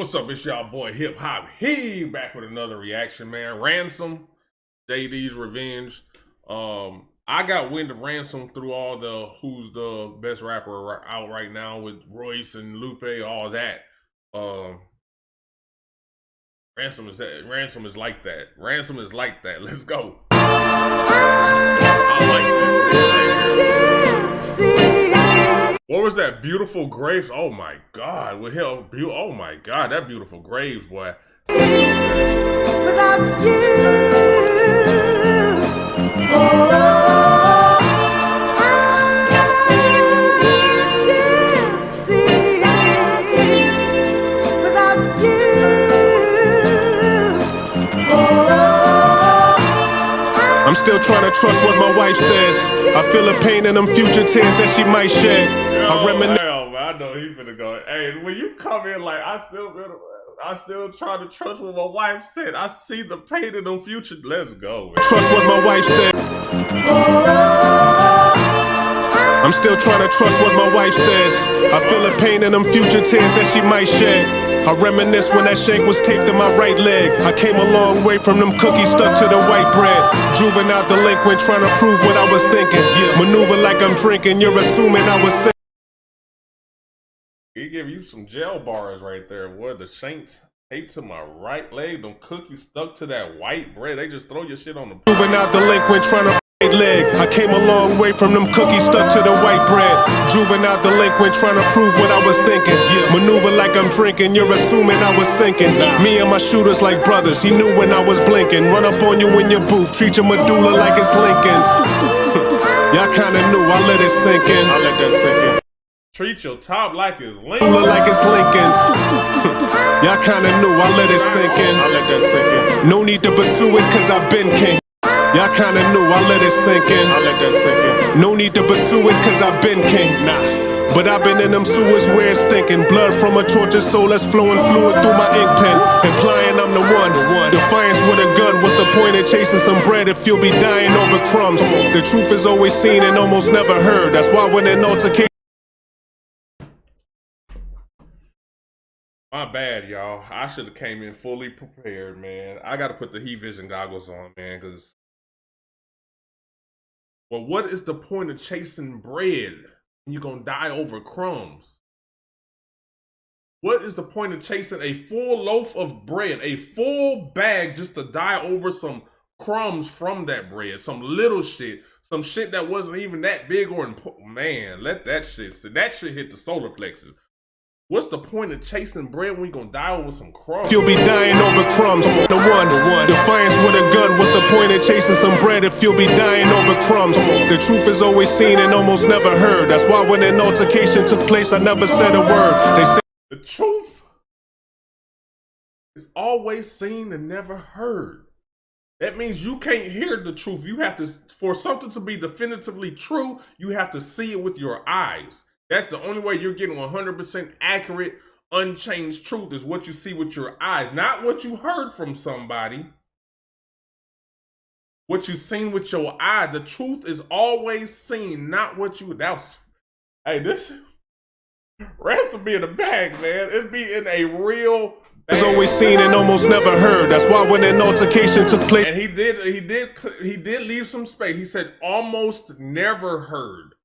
What's up? It's y'all boy Hip Hop. He back with another reaction, man. Ransom, JD's Revenge. I got wind of Ransom through all the who's the best rapper out right now with Royce and Lupe, all that. Ransom is that. Ransom is like that. Ransom is like that. Let's go. I like this right here. What was that? Beautiful Graves? Oh my God. With him, oh my God, that Beautiful Graves, boy. Without you. I'm still trying to trust what my wife says. I feel the pain in them future tears that she might shed. I reminisce. I know he finna go. Hey, when you come in like I still try to trust what my wife said. I see the pain in them future. Let's go. Man. Trust what my wife said. I'm still trying to trust what my wife says. I feel the pain in them future tears that she might shed. I reminisce when that shank was taped to my right leg. I came a long way from them cookies stuck to the white bread. Juvenile delinquent trying to prove what I was thinking. Maneuver like I'm drinking, you're assuming I was sick. He give you some jail bars right there. What, the shanks taped to my right leg, them cookies stuck to that white bread. They just throw your shit on the Juvenile delinquent trying to leg. I came a long way from them cookies stuck to the white bread. Juvenile delinquent trying to prove what I was thinking. Maneuver like I'm drinking, you're assuming I was sinking. Me and my shooters like brothers, he knew when I was blinking. Run up on you in your booth, treat your medulla like it's Lincoln's. Y'all kinda knew, I let it sink in. I let that sink in. Treat your top like it's Lincoln. Like it's Lincoln's. Y'all kinda knew, I let it sink in. I let that sink in. No need to pursue it, cause I've been king. Y'all kinda knew, I let it sink in. I let that sink in. No need to pursue it, cause I've been king. Nah. But I've been in them sewers where it's stinking. Blood from a tortured soul that's flowing fluid through my ink pen. Implying I'm the one. Defiance with a gun. What's the point of chasing some bread if you'll be dying over crumbs? The truth is always seen and almost never heard. That's why when an altercation. My bad, y'all. I should have came in fully prepared, man. I gotta put the heat vision goggles on, man, because well, what is the point of chasing bread when you're gonna die over crumbs? What is the point of chasing a full loaf of bread, a full bag, just to die over some crumbs from that bread, some little shit, some shit that wasn't even that big or important? Man, let that shit sit. That shit hit the solar plexus. What's the point of chasing bread when you gonna die over some crumbs? You'll be dying over crumbs. The one. Defiance with a gun. What's the point of chasing some bread if you'll be dying over crumbs? The truth is always seen and almost never heard. That's why when an altercation took place, I never said a word. They say the truth is always seen and never heard. That means you can't hear the truth. You have to, for something to be definitively true, you have to see it with your eyes. That's the only way you're getting 100% accurate, unchanged truth is what you see with your eyes, not what you heard from somebody. What you seen with your eye. The truth is always seen, not what you. Hey, this Ransom be in a bag, man. It be in a real bag. It's always seen and almost never heard. That's why when an altercation took place, and he did leave some space. He said almost never heard.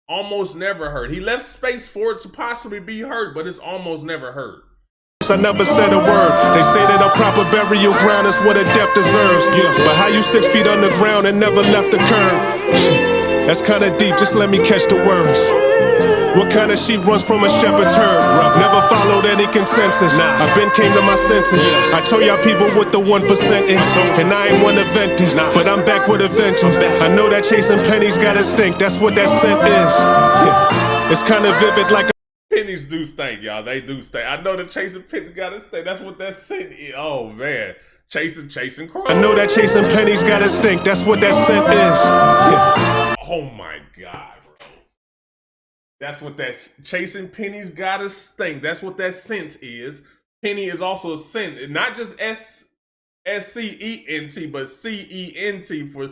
Almost never heard. He left space for it to possibly be heard, but it's almost never heard. I never said a word. They say that a proper burial ground is what a death deserves. Yeah, but how you 6 feet underground and never left the curb? That's kinda deep, just let me catch the words. What kind of sheep runs from a shepherd's herd? Never followed any consensus. I been came to my senses. I told y'all people what the 1% is, and I ain't one to vent this, but I'm back with a vengeance. I know that chasing pennies gotta stink. That's what that scent is. Yeah. It's kind of vivid, like pennies do stink, y'all. They do stink. I know that chasing pennies gotta stink. That's what that scent is. Oh man, chasing crumbs. I know that chasing pennies gotta stink. That's what that scent is. Yeah. Oh my God. That's what that's chasing pennies gotta stink. That's what that scent is. Penny is also a scent, not just S-C-E-N-T, but C-E-N-T for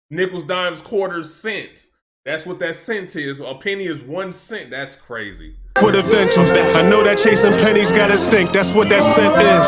nickels, dimes, quarters, cents. That's what that cent is. A penny is 1 cent. That's crazy. with a vengeance. I know that chasing pennies gotta stink, that's what that scent is.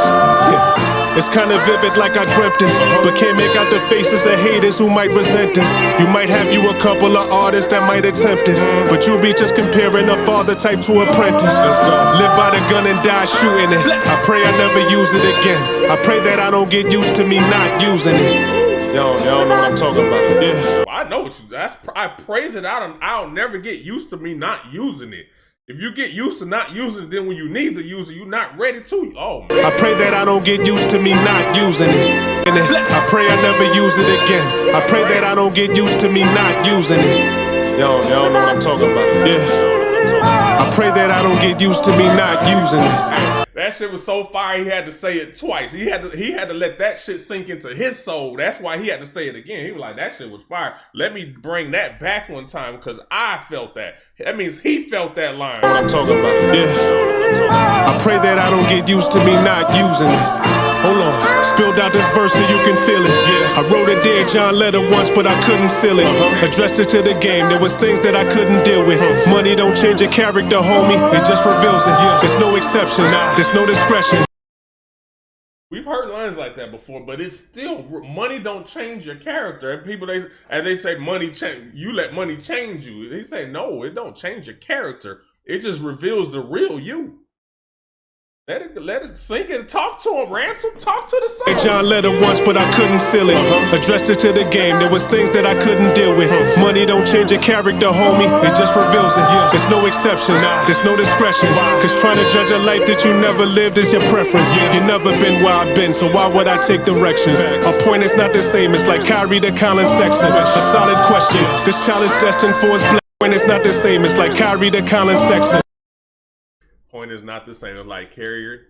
Yeah. It's kinda vivid like I dreamt this, but can't make out the faces of haters who might resent this. You might have you a couple of artists that might attempt this, but you'll be just comparing a father type to apprentice. Let's go. Live by the gun and die shooting it. I pray I never use it again. I pray that I don't get used to me not using it. Y'all know what I'm talking about. Yeah. I know what you. I pray that I'll never get used to me not using it. If you get used to not using it, then when you need to use it, you're not ready to. Oh man. I pray that I don't get used to me not using it. I pray I never use it again. I pray that I don't get used to me not using it. Y'all know what I'm talking about. Yeah. I pray that I don't get used to me not using it. That shit was so fire, he had to say it twice. He had to let that shit sink into his soul. That's why he had to say it again. He was like, that shit was fire. Let me bring that back one time because I felt that. That means he felt that line. What I'm talking about. Yeah. I pray that I don't get used to me not using it. Hold on. Spilled out this verse so you can feel it. Yeah. I wrote a Dear John letter once, but I couldn't seal it. Addressed it to the game. There was things that I couldn't deal with. Money don't change your character, homie. It just reveals it. There's no exceptions. There's no discretion. We've heard lines like that before, but it's still money don't change your character. And people, as they say, money change. You let money change you. They say no, it don't change your character. It just reveals the real you. Let it sink and talk to him, Ransom. Talk to the song. John letter once, but I couldn't seal it. Addressed it to the game. There was things that I couldn't deal with. Money don't change your character, homie. It just reveals it. There's no exceptions. There's no discretion. Cause trying to judge a life that you never lived is your preference. You never been where I've been, so why would I take directions? Our point is not the same. It's like Kyrie to Colin Sexton. A solid question. This child is destined for his black. Point is not the same. It's like Kyrie to Colin Sexton. Point is not the same. It's like Carrie,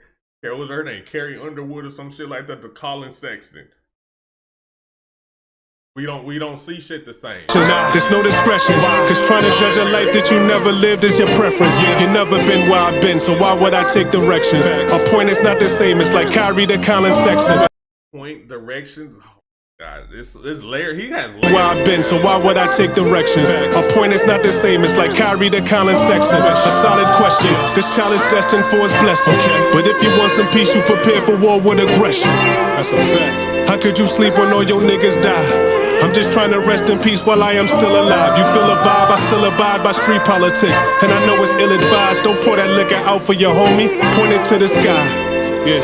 what was her name? Carrie Underwood or some shit like that to Colin Sexton. We don't see shit the same. There's no discretion. Cause trying to judge a life that you never lived is your preference. You never been where I've been, so why would I take directions? Our point is not the same. It's like Kyrie to Colin Sexton. Point, directions. God, this layer, he has layers. Where I've been, so why would I take directions? Our point is not the same. It's like Kyrie to Colin Sexton. A solid question. This child is destined for his blessings. But if you want some peace, you prepare for war with aggression. That's a fact. How could you sleep when all your niggas die? I'm just trying to rest in peace while I am still alive. You feel a vibe, I still abide by street politics. And I know it's ill-advised. Don't pour that liquor out for your homie. Point it to the sky. Yeah.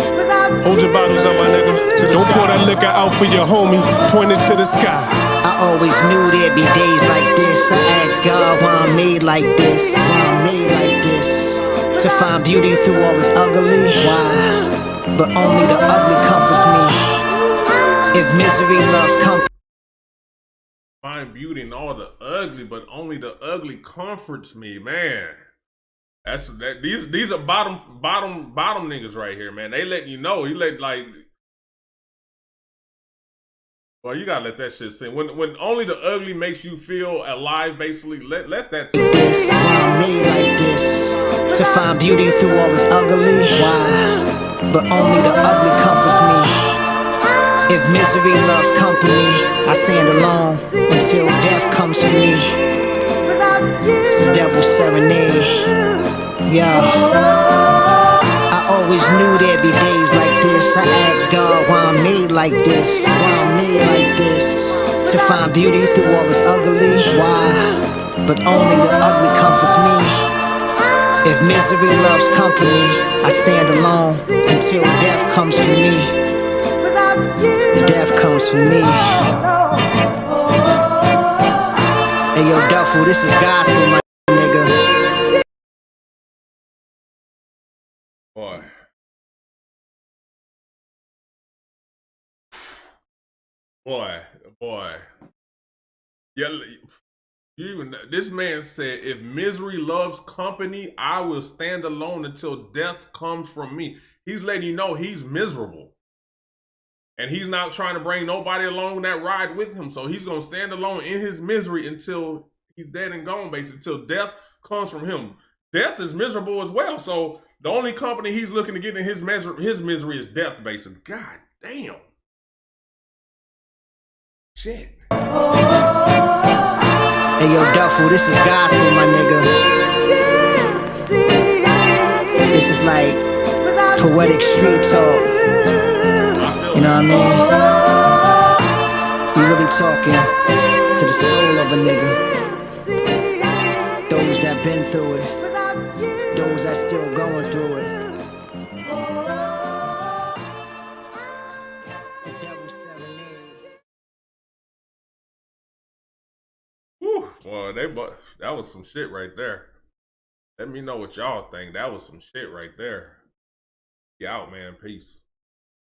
Hold your bottles up, my nigga. Don't pour that liquor out for your homie. Point it to the sky. I always knew there'd be days like this. I asked God why I'm made like this. Why I'm made like this. To find beauty through all this ugly. Why? But only the ugly comforts me. If misery loves company. Find beauty in all the ugly, but only the ugly comforts me, man. These are bottom niggas right here, man. They letting you know. Well, you gotta let that shit sink. When only the ugly makes you feel alive, basically, let that sink. This, I'm made like this. To find beauty through all this ugly. Why? But only the ugly comforts me. If misery loves company, I stand alone until death comes for me. It's the devil's serenade. Yeah, I always knew there'd be days like this. I asked God why I'm made like this. Why I'm made like this. To find beauty through all this ugly. Why? But only the ugly comforts me. If misery loves company, I stand alone until death comes for me. Death comes for me. Hey yo, Duffel, this is gospel, my nigga. Boy. Yeah, this man said, if misery loves company, I will stand alone until death comes from me. He's letting you know he's miserable. And he's not trying to bring nobody along that ride with him. So he's going to stand alone in his misery until he's dead and gone, basically, until death comes from him. Death is miserable as well. So the only company he's looking to get in his misery is death, basically. God damn. Shit. Hey yo, Duffel, this is gospel, my nigga. This is like poetic street talk. You know what I mean? You really talking to the soul of a nigga. Those that been through it, those that still going through it. The Devil's Serenade. Whew. Well, that was some shit right there. Let me know what y'all think. That was some shit right there. Get out, man. Peace.